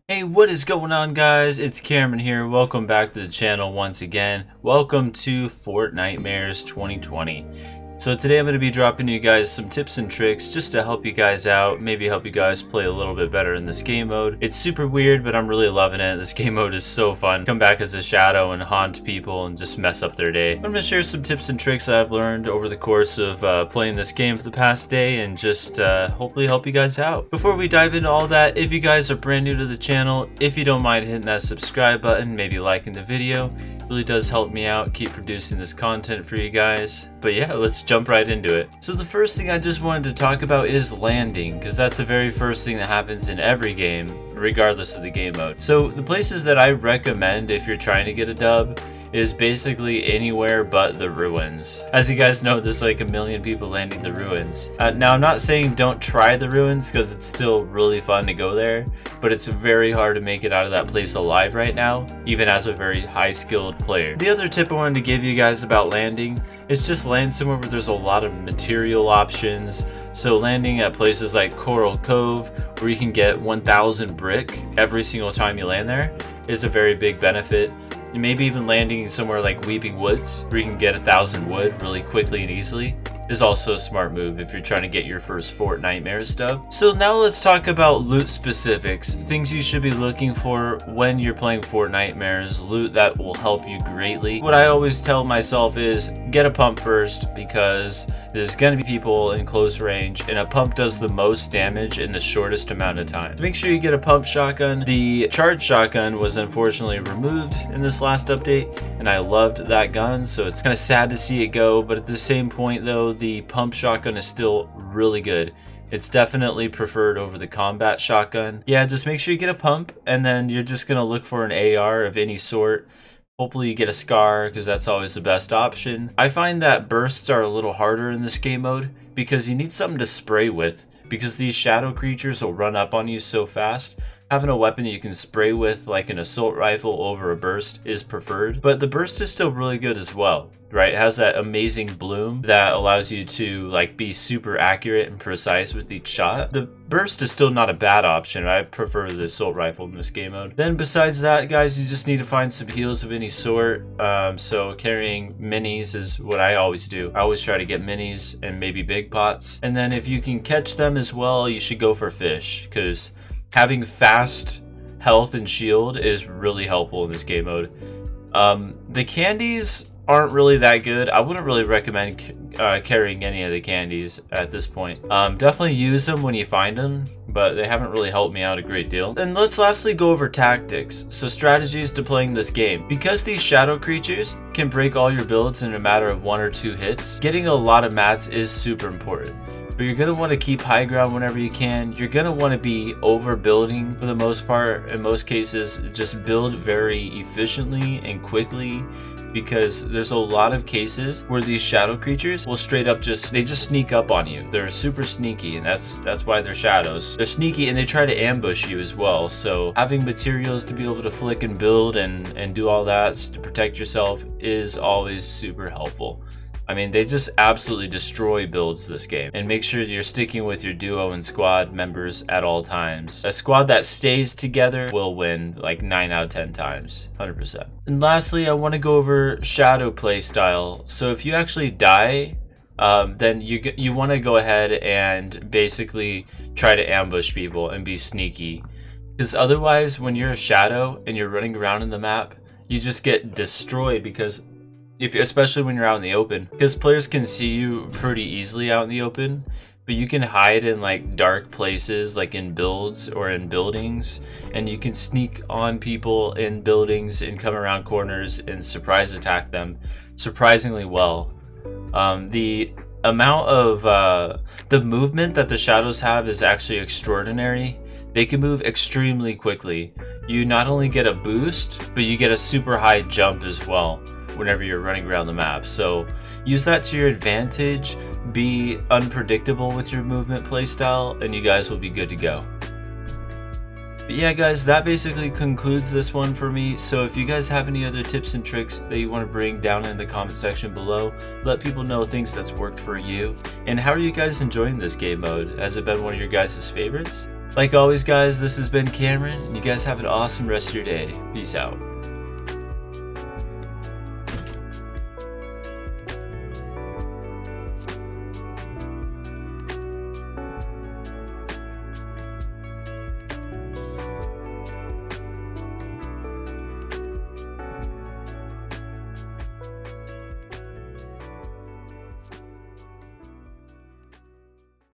Hey, what is going on, guys? It's Cameron here. Welcome back to the channel once again. Welcome to Fortnitemares 2020. So today I'm going to be dropping you guys some tips and tricks just to help you guys out, maybe help you guys play a little bit better in this game mode. It's super weird, but I'm really loving it. This game mode is so fun. Come back as a shadow and haunt people and just mess up their day. I'm going to share some tips and tricks that I've learned over the course of playing this game for the past day and just hopefully help you guys out. Before we dive into all that, if you guys are brand new to the channel, if you don't mind hitting that subscribe button, maybe liking the video, it really does help me out, keep producing this content for you guys. But yeah, let's jump right into it. So the first thing I just wanted to talk about is landing, because that's the very first thing that happens in every game, regardless of the game mode. So the places that I recommend if you're trying to get a dub is basically anywhere but the ruins. As you guys know, there's like a million people landing the ruins. Now I'm not saying don't try the ruins, because it's still really fun to go there, but it's very hard to make it out of that place alive right now, even as a very high skilled player. The other tip I wanted to give you guys about landing is just land somewhere where there's a lot of material options. So landing at places like Coral Cove, where you can get 1,000 brick every single time you land there, is a very big benefit. And maybe even landing somewhere like Weeping Woods, where you can get 1,000 wood really quickly and easily, is also a smart move if you're trying to get your first Fortnitemares dub. So now let's talk about loot specifics, things you should be looking for when you're playing Fortnitemares, loot that will help you greatly. What I always tell myself is get a pump first, because there's going to be people in close range, and a pump does the most damage in the shortest amount of time. Make sure you get a pump shotgun. The charged shotgun was unfortunately removed in this last update, and I loved that gun, so it's kind of sad to see it go, but at the same point though, the pump shotgun is still really good. It's definitely preferred over the combat shotgun. Yeah, just make sure you get a pump, and then you're just gonna look for an AR of any sort. Hopefully you get a SCAR, because that's always the best option. I find that bursts are a little harder in this game mode, because you need something to spray with, because these shadow creatures will run up on you so fast. Having a weapon you can spray with, like an assault rifle over a burst, is preferred. But the burst is still really good as well, right? It has that amazing bloom that allows you to like be super accurate and precise with each shot. The burst is still not a bad option. I prefer the assault rifle in this game mode. Then besides that, guys, you just need to find some heals of any sort. So carrying minis is what I always do. I always try to get minis and maybe big pots. And then if you can catch them as well, you should go for fish, because having fast health and shield is really helpful in this game mode. The candies aren't really that good. I wouldn't really recommend carrying any of the candies at this point. Definitely use them when you find them, but they haven't really helped me out a great deal. And let's lastly go over tactics, so strategies to playing this game. Because these shadow creatures can break all your builds in a matter of 1 or 2 hits, getting a lot of mats is super important. But you're going to want to keep high ground whenever you can. You're going to want to be overbuilding for the most part. In most cases, just build very efficiently and quickly, because there's a lot of cases where these shadow creatures will straight up just sneak up on you. They're super sneaky, and that's why they're shadows. They're sneaky, and they try to ambush you as well. So having materials to be able to flick and build and do all that to protect yourself is always super helpful. I mean, they just absolutely destroy builds this game. And make sure you're sticking with your duo and squad members at all times. A squad that stays together will win like 9 out of 10 times, 100%. And lastly, I want to go over shadow playstyle. So if you actually die, then you want to go ahead and basically try to ambush people and be sneaky. Because otherwise, when you're a shadow and you're running around in the map, you just get destroyed, because especially when you're out in the open, because players can see you pretty easily out in the open, but you can hide in like dark places, like in builds or in buildings, and you can sneak on people in buildings and come around corners and surprise attack them surprisingly well. The amount of the movement that the shadows have is actually extraordinary. They can move extremely quickly. You not only get a boost, but you get a super high jump as well whenever you're running around the map. So use that to your advantage, be unpredictable with your movement playstyle, and you guys will be good to go. But yeah, guys, that basically concludes this one for me. So if you guys have any other tips and tricks that you want to bring down in the comment section below, let people know things that's worked for you. And how are you guys enjoying this game mode? Has it been one of your guys' favorites? Like always, guys, this has been Cameron, and you guys have an awesome rest of your day. Peace out.